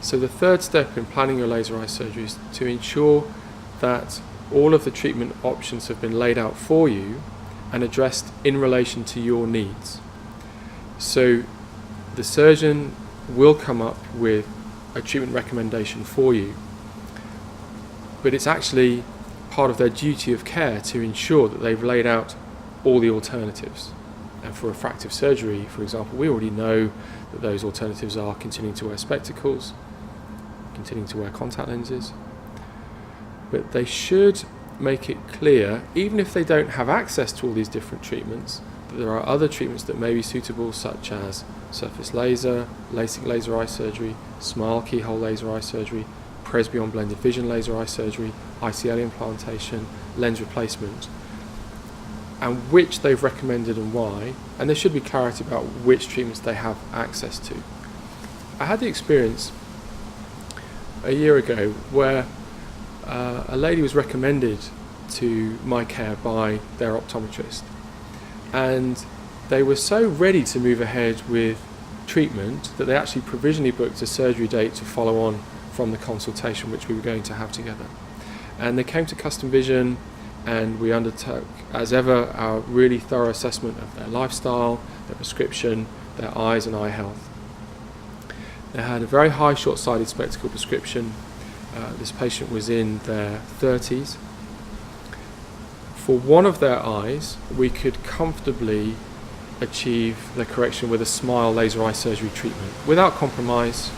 So the third step in planning your laser eye surgery is to ensure that all of the treatment options have been laid out for you and addressed in relation to your needs. So the surgeon will come up with a treatment recommendation for you, but it's actually part of their duty of care to ensure that they've laid out all the alternatives. And for refractive surgery, for example, we already know that those alternatives are continuing to wear spectacles, continuing to wear contact lenses, but they should make it clear, even if they don't have access to all these different treatments, that there are other treatments that may be suitable, such as surface laser, LASIK laser eye surgery, SMILE keyhole laser eye surgery, Presbyon blended vision laser eye surgery, ICL implantation, lens replacement, and which they've recommended and why, and there should be clarity about which treatments they have access to. I had the experience a year ago where a lady was recommended to my care by their optometrist, and they were so ready to move ahead with treatment that they actually provisionally booked a surgery date to follow on from the consultation which we were going to have together. And they came to Custom Vision, and we undertook, as ever, our really thorough assessment of their lifestyle, their prescription, their eyes and eye health. They had a very high short-sighted spectacle prescription. This patient was in their 30s. For one of their eyes, we could comfortably achieve the correction with a SMILE laser eye surgery treatment without compromise,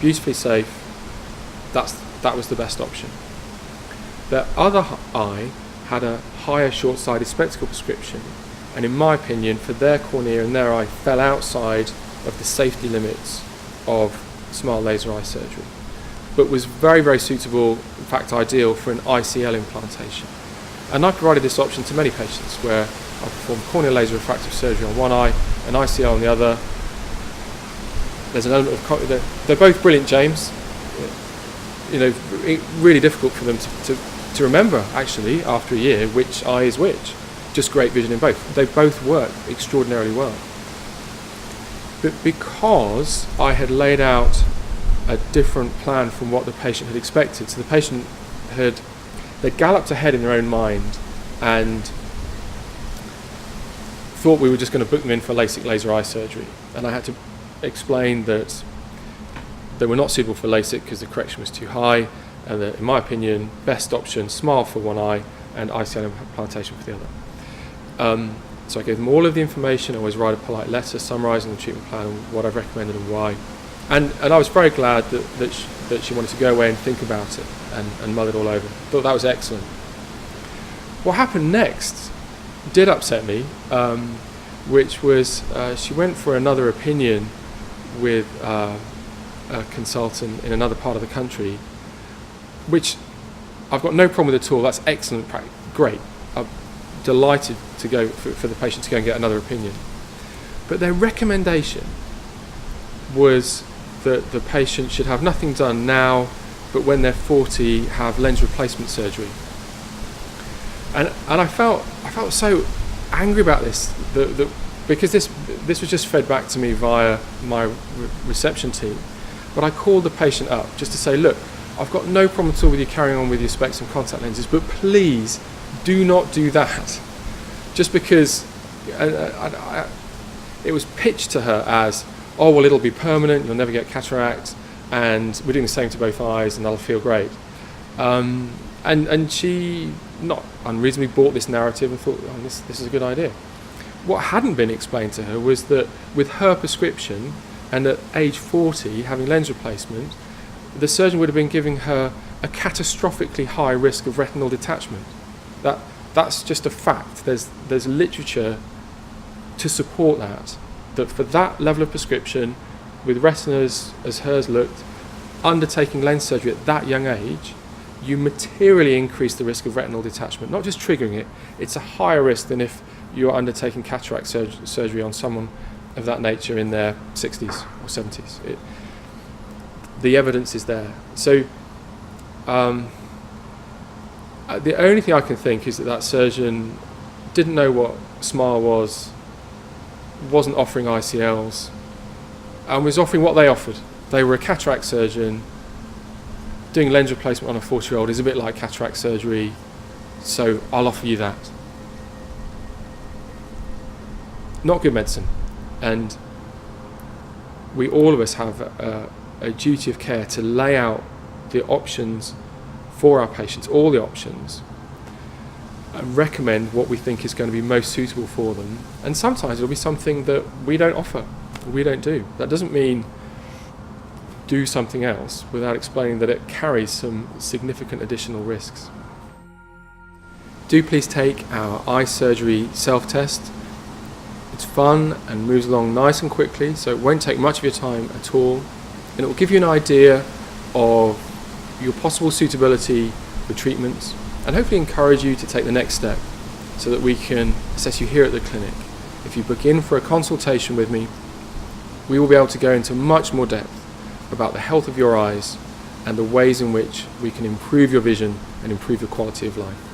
beautifully safe. That was the best option. Their other eye had a higher short-sighted spectacle prescription, and in my opinion, for their cornea and their eye, fell outside of the safety limits of SMILE laser eye surgery, but was very, very suitable, in fact ideal, for an ICL implantation. And I provided this option to many patients where I performed corneal laser refractive surgery on one eye, an ICL on the other. There's an element of they're both brilliant, James. You know, really difficult for them to remember actually after a year which eye is which. Just great vision in both. They both work extraordinarily well. But because I had laid out a different plan from what the patient had expected, so the patient they'd galloped ahead in their own mind and thought we were just going to book them in for LASIK laser eye surgery, and I had to explain that they were not suitable for LASIK because the correction was too high, and that, in my opinion, best option, SMILE for one eye and ICL implantation for the other. So I gave them all of the information. I always write a polite letter summarising the treatment plan, what I've recommended and why. And I was very glad that she wanted to go away and think about it and mull it all over. Thought that was excellent. What happened next did upset me, which was she went for another opinion with a consultant in another part of the country, which I've got no problem with at all. That's excellent, great. I'm delighted to go for the patient to go and get another opinion. But their recommendation was that the patient should have nothing done now, but when they're 40, have lens replacement surgery. And I felt so angry about this, because this was just fed back to me via my reception team. But I called the patient up just to say, look, I've got no problem at all with you carrying on with your specs and contact lenses, but please do not do that. Just because it was pitched to her as, oh, well, it'll be permanent, you'll never get cataract, and we're doing the same to both eyes, and they'll feel great. And she, not unreasonably, bought this narrative and thought, oh, this is a good idea. What hadn't been explained to her was that with her prescription, and at age 40, having lens replacement, the surgeon would have been giving her a catastrophically high risk of retinal detachment. That's just a fact. There's literature to support that for that level of prescription, with retinas as hers looked, undertaking lens surgery at that young age, you materially increase the risk of retinal detachment, not just triggering it. It's a higher risk than if you're undertaking cataract surgery on someone of that nature in their 60s or 70s. The evidence is there. So the only thing I can think is that surgeon didn't know what SMILE was, wasn't offering ICLs, and was offering what they offered. they were a cataract surgeon. Doing lens replacement on a 40-year-old is a bit like cataract surgery, so I'll offer you that. Not good medicine. And all of us have a duty of care to lay out the options for our patients, all the options, and recommend what we think is going to be most suitable for them. And sometimes it'll be something that we don't offer, we don't do. That doesn't mean do something else without explaining that it carries some significant additional risks. Do please take our eye surgery self-test. It's fun and moves along nice and quickly, so it won't take much of your time at all, and it will give you an idea of your possible suitability for treatments and hopefully encourage you to take the next step so that we can assess you here at the clinic. If you book in for a consultation with me, we will be able to go into much more depth about the health of your eyes and the ways in which we can improve your vision and improve your quality of life.